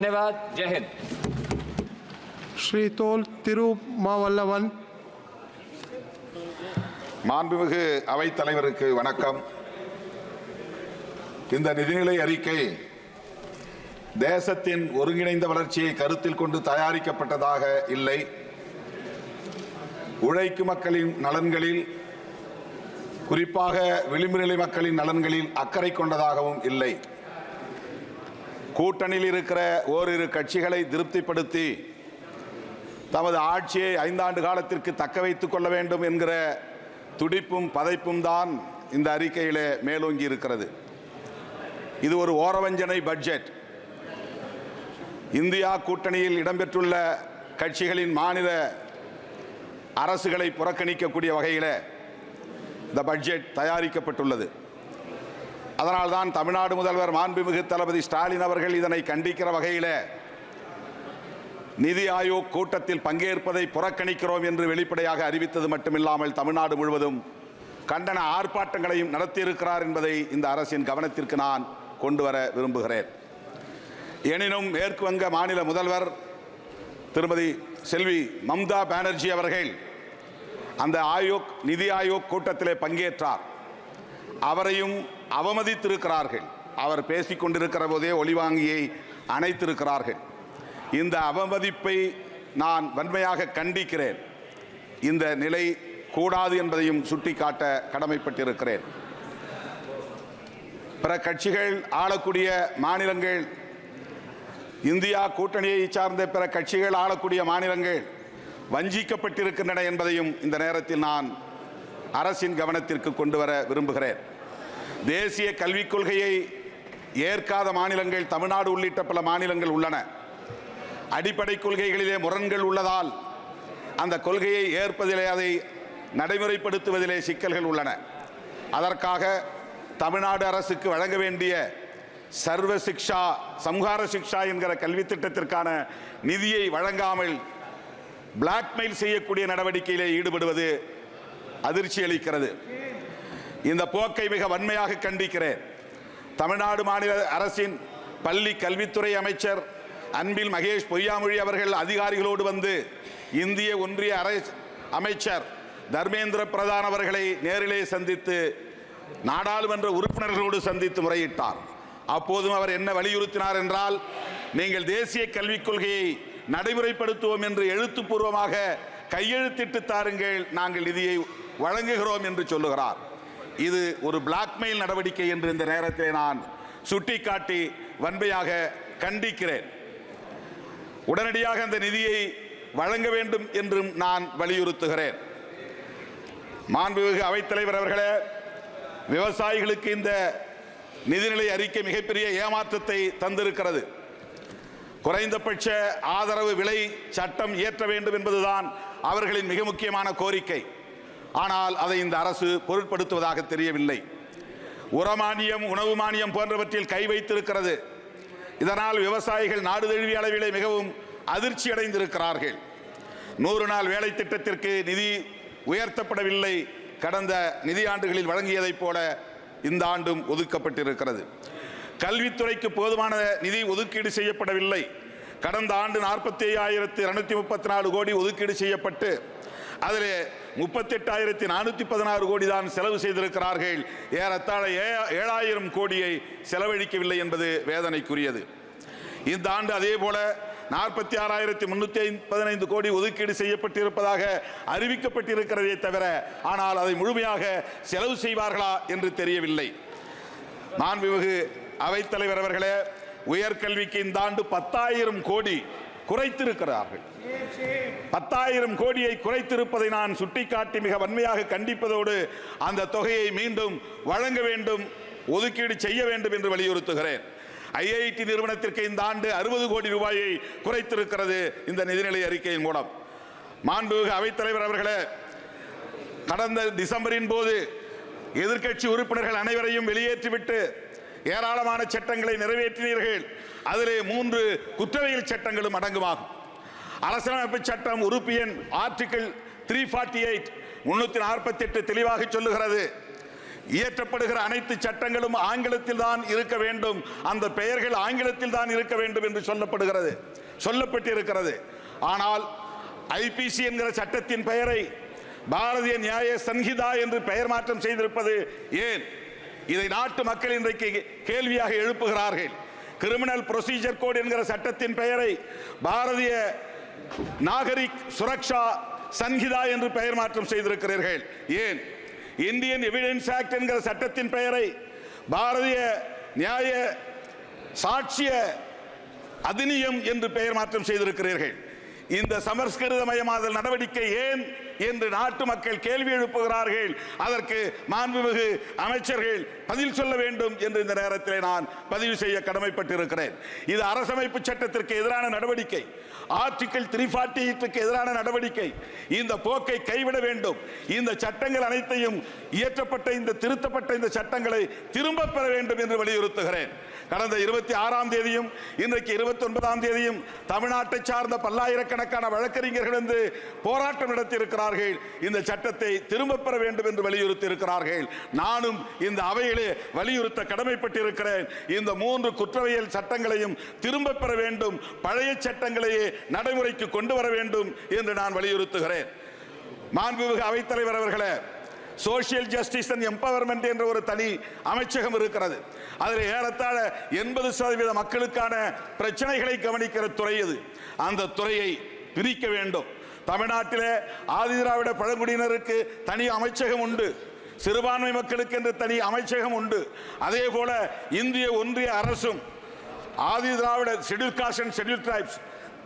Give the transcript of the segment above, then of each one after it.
धन्यवाद। जय हिंद। श्री तोल तिरुमावल्लवन। மாண்புமிகு அவைத் தலைவருக்கு வணக்கம். இந்த நிதிநிலை அறிக்கை தேசத்தின் ஒருங்கிணைந்த வளர்ச்சியை கருத்தில் கொண்டு தயாரிக்கப்பட்டதாக இல்லை. உழைக்கும் மக்களின் நலன்களில், குறிப்பாக விளிம்பு நிலை மக்களின் நலன்களில் அக்கறை கொண்டதாகவும் இல்லை. கூட்டணியில் இருக்கிற ஓரிரு கட்சிகளை திருப்திப்படுத்தி தமது ஆட்சியை 5 ஆண்டு காலத்திற்கு தக்க வைத்துக் கொள்ள வேண்டும் என்கிற துடிப்பும் பதைப்பும் தான் இந்த அறிக்கையிலே மேலோங்கி இருக்கிறது. இது ஒரு ஓரவஞ்சனை பட்ஜெட். இந்தியா கூட்டணியில் இடம்பெற்றுள்ள கட்சிகளின் மாநில அரசுகளை புறக்கணிக்கக்கூடிய வகையில் இந்த பட்ஜெட் தயாரிக்கப்பட்டுள்ளது. அதனால்தான் தமிழ்நாடு முதல்வர் மாண்புமிகு தளபதி ஸ்டாலின் அவர்கள் இதனை கண்டிக்கிற வகையில் நிதி ஆயோக் கூட்டத்தில் பங்கேற்பதை புறக்கணிக்கிறோம் என்று வெளிப்படையாக அறிவித்தது மட்டுமில்லாமல் தமிழ்நாடு முழுவதும் கண்டன ஆர்ப்பாட்டங்களையும் நடத்தியிருக்கிறார் என்பதை இந்த அரசின் கவனத்திற்கு நான் கொண்டு வர விரும்புகிறேன். எனினும் மேற்கு வங்க மாநில முதல்வர் திருமதி செல்வி மம்தா பானர்ஜி அவர்கள் அந்த நிதி ஆயோக் கூட்டத்திலே பங்கேற்றார். அவரையும் அவமதித்திருக்கிறார்கள். அவர் பேசிக் கொண்டிருக்கிற போதே ஒலிவாங்கியை அணைத்திருக்கிறார்கள். இந்த அவமதிப்பை நான் வன்மையாக கண்டிக்கிறேன். இந்த நிலை கூடாது என்பதையும் சுட்டிக்காட்ட கடமைப்பட்டிருக்கிறேன். பிற கட்சிகள் ஆளக்கூடிய மாநிலங்கள், இந்தியா கூட்டணியை சார்ந்த பிற கட்சிகள் ஆளக்கூடிய மாநிலங்கள் வஞ்சிக்கப்பட்டிருக்கின்றன என்பதையும் இந்த நேரத்தில் நான் அரசின் கவனத்திற்கு கொண்டு வர விரும்புகிறேன். தேசிய கல்விக் கொள்கையை ஏற்காத மாநிலங்கள் தமிழ்நாடு உள்ளிட்ட பல மாநிலங்கள் உள்ளன. அடிப்படை கொள்கைகளிலே முரண்கள் உள்ளதால் அந்த கொள்கையை ஏற்பதிலே, அதை நடைமுறைப்படுத்துவதிலே சிக்கல்கள் உள்ளன. அதற்காக தமிழ்நாடு அரசுக்கு வழங்க வேண்டிய சர்வ சிக்ஷா சம்ஹார சிக்ஷா என்கிற கல்வி திட்டத்திற்கான நிதியை வழங்காமல் பிளாக்மெயில் செய்யக்கூடிய நடவடிக்கையிலே ஈடுபடுவது அதிர்ச்சி அளிக்கிறது. இந்த போக்கை மிக வன்மையாக கண்டிக்கிறேன். தமிழ்நாடு மாநில அரசின் பள்ளி கல்வித்துறை அமைச்சர் அன்பில் மகேஷ் பொய்யாமொழி அவர்கள் அதிகாரிகளோடு வந்து இந்திய ஒன்றிய அமைச்சர் தர்மேந்திர பிரதான் அவர்களை நேரிலே சந்தித்து, நாடாளுமன்ற உறுப்பினர்களோடு சந்தித்து முறையிட்டார். அப்போதும் அவர் என்ன வலியுறுத்தினார் என்றால், நீங்கள் தேசிய கல்விக் கொள்கையை நடைமுறைப்படுத்துவோம் என்று எழுத்துப்பூர்வமாக கையெழுத்திட்டு தாருங்கள், நாங்கள் நிதியை வழங்குகிறோம் என்று சொல்லுகிறார். இது ஒரு பிளாக்மெயில் நடவடிக்கை என்று இந்த நேரத்தில் நான் சுட்டிக்காட்டி வன்மையாக கண்டிக்கிறேன். உடனடியாக அந்த நிதியை வழங்க வேண்டும் என்றும் நான் வலியுறுத்துகிறேன். மாண்புமிகு அவைத்தலைவர் அவர்களே, விவசாயிகளுக்கு இந்த நிதிநிலை அறிக்கை மிகப்பெரிய ஏமாற்றத்தை தந்திருக்கிறது. குறைந்தபட்ச ஆதரவு விலை சட்டம் இயற்ற வேண்டும் என்பதுதான் அவர்களின் மிக முக்கியமான கோரிக்கை. ஆனால் அதை இந்த அரசு பொருட்படுத்துவதாக தெரியவில்லை. உரமானியம், உணவு மானியம் போன்றவற்றில் கை வைத்திருக்கிறது. இதனால் விவசாயிகள் நாடு தழுவிய அளவிலே மிகவும் அதிர்ச்சி அடைந்திருக்கிறார்கள். 100 நாள் வேலை திட்டத்திற்கு நிதி உயர்த்தப்படவில்லை. கடந்த நிதியாண்டுகளில் வழங்கியதைப் போல இந்த ஆண்டும் ஒதுக்கப்பட்டிருக்கிறது. கல்வித்துறைக்கு போதுமான நிதி ஒதுக்கீடு செய்யப்படவில்லை. கடந்த ஆண்டு 47,234 கோடி ஒதுக்கீடு செய்யப்பட்டு அதில் 38,416 கோடி தான் செலவு செய்திருக்கிறார்கள். ஏறத்தாழ 7,000 கோடியை செலவழிக்கவில்லை என்பது வேதனைக்குரியது. இந்த ஆண்டு அதே போல 46,315 கோடி ஒதுக்கீடு செய்யப்பட்டிருப்பதாக அறிவிக்கப்பட்டிருக்கிறதே தவிர, ஆனால் அதை முழுமையாக செலவு செய்வார்களா என்று தெரியவில்லை. மாண்புமிகு அவைத்தலைவர் அவர்களே, உயர்கல்விக்கு இந்த ஆண்டு 10,000 கோடி குறைத்திருக்கிறார்கள். 10,000 கோடியை குறைத்திருப்பதை நான் சுட்டிக்காட்டி மிக வன்மையாக கண்டிப்பதோடு அந்த தொகையை மீண்டும் வழங்க வேண்டும், ஒதுக்கீடு செய்ய வேண்டும் என்று வலியுறுத்துகிறேன். IIT நிறுவனத்திற்கு இந்த ஆண்டு 60 கோடி ரூபாயை குறைத்திருக்கிறது இந்த நிதிநிலை அறிக்கையின் மூலம். மாண்புமிகு அவைத்தலைவர் அவர்களே, கடந்த டிசம்பரின் போது எதிர்க்கட்சி உறுப்பினர்கள் அனைவரையும் வெளியேற்றிவிட்டு ஏராளமான சட்டங்களை நிறைவேற்றினீர்கள். அதிலே 3 குற்றவியல் சட்டங்களும் அடங்குமாகும். அரசியலமைப்பு சட்டம் உறுப்பு எண் ஆர்டிகிள் 348 348 தெளிவாக சொல்லுகிறது, இயற்றப்படுகிற அனைத்து சட்டங்களும் ஆங்கிலத்தில் தான் இருக்க வேண்டும், அந்த பெயர்கள் ஆங்கிலத்தில் தான் இருக்க வேண்டும் என்று சொல்லப்பட்டிருக்கிறது. ஆனால் ஐபிசி என்கிற சட்டத்தின் பெயரை பாரதிய நியாய சன்ஹிதா என்று பெயர் மாற்றம் செய்திருப்பது ஏன்? இதை நாட்டு மக்கள் இன்றைக்கு கேள்வியாக எழுப்புகிறார்கள். கிரிமினல் ப்ரொசீஜர் கோட் என்கிற சட்டத்தின் பெயரை பாரதிய நாகரிக் சுரக்ஷா சன்ஹிதா என்று பெயர் மாற்றம் செய்திருக்கிறீர்கள் ஏன்? இந்தியன் எவிடன்ஸ் ஆக்ட் என்கிற சட்டத்தின் பெயரை பாரதிய நியாய சாட்சிய அதிநியம் என்று பெயர் மாற்றம் செய்திருக்கிறீர்கள். இந்த சமஸ்கிருதமயமாதல் நடவடிக்கை ஏன் என்று நாட்டு மக்கள் கேள்வி எழுப்புகிறார்கள். அதற்கு மாண்புமிகு அமைச்சர்கள் பதில் சொல்ல வேண்டும் என்று இந்த நேரத்தில் நான் பதிவு செய்ய கடமைப்பட்டிருக்கிறேன். இது அரசமைப்பு சட்டத்திற்கு எதிரான நடவடிக்கை, ஆர்டிகிள் 348க்கு எதிரான நடவடிக்கை. இந்த போக்கை கைவிட வேண்டும். இந்த சட்டங்கள் அனைத்தையும் இயற்றப்பட்ட இந்த திருத்தப்பட்ட இந்த சட்டங்களை திரும்ப பெற வேண்டும் என்று வலியுறுத்துகிறேன். கடந்த 26ஆம் தேதியும் இன்றைக்கு 29ஆம் தேதியும் தமிழ்நாட்டை சார்ந்த பல்லாயிரக்கணக்கான வழக்கறிஞர்கள் வந்து போராட்டம் நடத்தியிருக்கிறார்கள். இந்த சட்டத்தை திரும்ப பெற வேண்டும் என்று வலியுறுத்தி இருக்கிறார்கள். நானும் இந்த அவையிலே வலியுறுத்த கடமைப்பட்டிருக்கிறேன். இந்த 3 குற்றவியல் சட்டங்களையும் திரும்ப பெற வேண்டும், பழைய சட்டங்களையே நடைமுறைக்கு கொண்டு வர வேண்டும் என்று நான் வலியுறுத்துகிறேன். மாண்புமிகு அவைத்தலைவர் அவர்களே, சோசியல் ஜஸ்டிஸ் அண்ட் எம்பவர்மெண்ட் என்ற ஒரு தனி அமைச்சகம் இருக்கிறது. அதில் ஏறத்தாழ 80% மக்களுக்கான பிரச்சனைகளை கவனிக்கிற துறை இது. அந்த துறையை பிரிக்க வேண்டும். தமிழ்நாட்டிலே ஆதிதிராவிட பழங்குடியினருக்கு தனி அமைச்சகம் உண்டு, சிறுபான்மை மக்களுக்கு என்று தனி அமைச்சகம் உண்டு. அதே போல இந்திய ஒன்றிய அரசும் Adi Dravida schedule caste and schedule tribes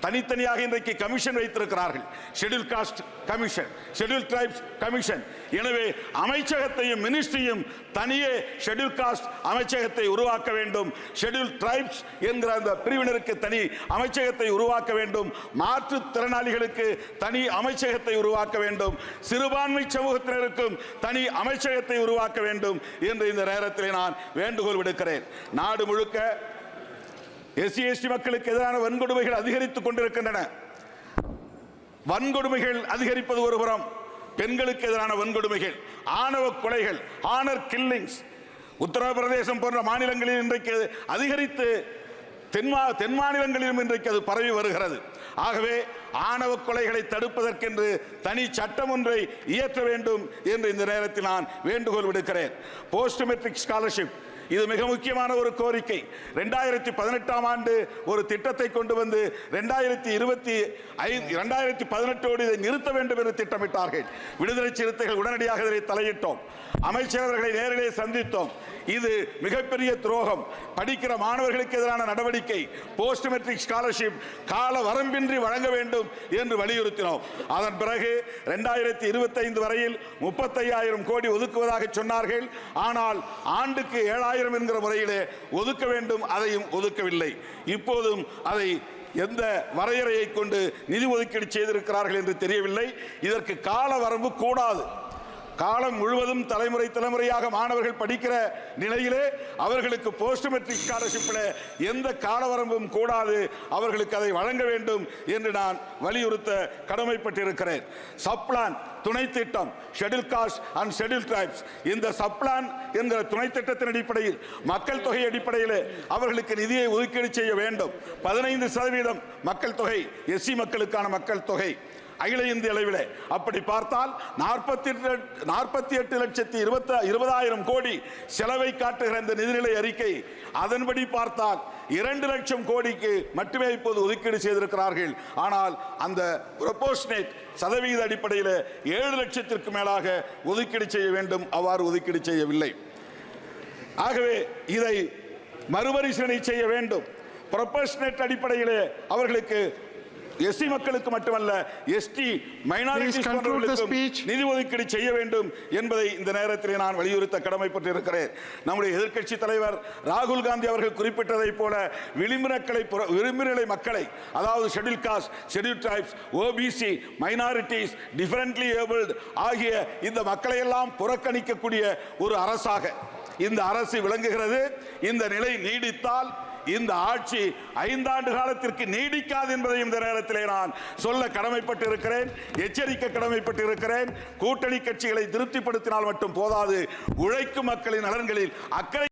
தனித்தனியாக இன்றைக்கு கமிஷன் வைத்திருக்கிறார்கள். Schedule caste commission, schedule tribes commission. எனவே அமைச்சகத்தையும் மினிஸ்ட்ரியும் தனியே ஷெட்யூல் காஸ்ட் அமைச்சகத்தை உருவாக்க வேண்டும், ஷெட்யூல் டிரைப்ஸ் என்கிற அந்த பிரிவினருக்கு தனி அமைச்சகத்தை உருவாக்க வேண்டும், மாற்றுத்திறனாளிகளுக்கு தனி அமைச்சகத்தை உருவாக்க வேண்டும், சிறுபான்மை சமூகத்தினருக்கும் தனி அமைச்சகத்தை உருவாக்க வேண்டும் என்று இந்த நேரத்தில் நான் வேண்டுகோள் விடுக்கிறேன். நாடு முழுக்க எஸ்சி எஸ்டி மக்களுக்கு எதிரான வன்கொடுமைகள் அதிகரித்துக் கொண்டிருக்கின்றன. வன்கொடுமைகள் அதிகரிப்பது ஒருபுறம், பெண்களுக்கு எதிரான வன்கொடுமைகள், ஆணவ கொலைகள், ஆனர் கில்லிங்ஸ் உத்தரப்பிரதேசம் போன்ற மாநிலங்களில் இன்றைக்கு அதிகரித்து தென் மாநிலங்களிலும் இன்றைக்கு அது பரவி வருகிறது. ஆகவே ஆணவ கொலைகளை தடுப்பதற்கென்று தனி சட்டம் ஒன்றை இயற்ற வேண்டும் என்று இந்த நேரத்தில் நான் வேண்டுகோள் விடுக்கிறேன். போஸ்ட் மெட்ரிக் ஸ்காலர்ஷிப் இது மிக முக்கியமான ஒரு கோரிக்கை. 2018ஆம் ஆண்டு ஒரு திட்டத்தை கொண்டு வந்து 2018 இதை நிறுத்த வேண்டும் என்று திட்டமிட்டார்கள். விடுதலை சிறுத்தைகள் உடனடியாக இதை தலையிட்டோம். அமைச்சரவர்களை நேரிலே சந்தித்தோம். இது மிகப்பெரிய துரோகம், படிக்கிற மாணவர்களுக்கு எதிரான நடவடிக்கை. போஸ்ட் மெட்ரிக் ஸ்காலர்ஷிப் கால வரம்பின்றி வழங்க வேண்டும் என்று வலியுறுத்தினோம். அதன் பிறகு 2025 வரையில் 35,000 கோடி ஒதுக்குவதாக சொன்னார்கள். ஆனால் ஆண்டுக்கு 7,000 என்கிற முறையிலே ஒதுக்க வேண்டும், அதையும் ஒதுக்கவில்லை. இப்போதும் அதை எந்த வரையறையை கொண்டு நிதி ஒதுக்கீடு செய்திருக்கிறார்கள் என்று தெரியவில்லை. இதற்கு கால வரம்பு கூடாது. காலம் முழுவதும் தலைமுறையாக மாணவர்கள் படிக்கிற நிலையிலே அவர்களுக்கு போஸ்ட் மெட்ரிக் ஸ்காலர்ஷிப்பில் எந்த காலவரம்பும் கூடாது, அவர்களுக்கு அதை வழங்க வேண்டும் என்று நான் வலியுறுத்த கடமைப்பட்டிருக்கிறேன். சப்ளான் துணை திட்டம், schedule caste and schedule tribes, இந்த சப்ளான் என்கிற துணை திட்டத்தின் அடிப்படையில் மக்கள் தொகை அடிப்படையில் அவர்களுக்கு நிதியை ஒதுக்கீடு செய்ய வேண்டும். 15% மக்கள் தொகை எஸ்சி மக்களுக்கான மக்கள் தொகை அகில இந்திய அளவில். அப்படி பார்த்தால் 48,20,000 கோடி செலவை காட்டுகிற இந்த நிதிநிலை அறிக்கை. அதன்படி பார்த்தால் 2 லட்சம் கோடிக்கு மட்டுமே இப்போது ஒதுக்கீடு செய்திருக்கிறார்கள். ஆனால் அந்த ப்ரொபோர்ஷனேட் சதவீத அடிப்படையில் 7 லட்சத்திற்கு மேலாக ஒதுக்கீடு செய்ய வேண்டும். அவ்வாறு ஒதுக்கீடு செய்யவில்லை. ஆகவே இதை மறுபரிசீலனை செய்ய வேண்டும். ப்ரொபோர்ஷனேட் அடிப்படையில் அவர்களுக்கு எஸ்சி மக்களுக்கு மட்டுமல்ல எஸ்டி மைனாரிட்டிஸ் போன்றவர்களுக்கும் நிதி ஒதுக்கீடு செய்ய வேண்டும் என்பதை இந்த நேரத்தில் நான் வலியுறுத்த கடமைப்பட்டிருக்கிறேன். நம்முடைய எதிர்க்கட்சி தலைவர் ராகுல் காந்தி அவர்கள் குறிப்பிட்டதை போல விளிம்புநிலை மக்களை, அதாவது schedule cost, schedule tribes, OBC, minorities, differently abled ஆகிய இந்த மக்களை எல்லாம் புறக்கணிக்கக்கூடிய ஒரு அரசாக இந்த அரசு விளங்குகிறது. இந்த நிலை நீடித்தால் இந்த ஆட்சி 5 ஆண்டு காலத்திற்கு நீடிக்காது என்பதையும் இந்த நேரத்திலே நான் சொல்ல கடமைப்பட்டு இருக்கிறேன், எச்சரிக்க கடமைப்பட்டு இருக்கிறேன். கூட்டணி கட்சிகளை திருப்திப்படுத்தினால் மட்டும் போதாது, உழைக்கும் மக்களின் நலன்களில் அக்கறை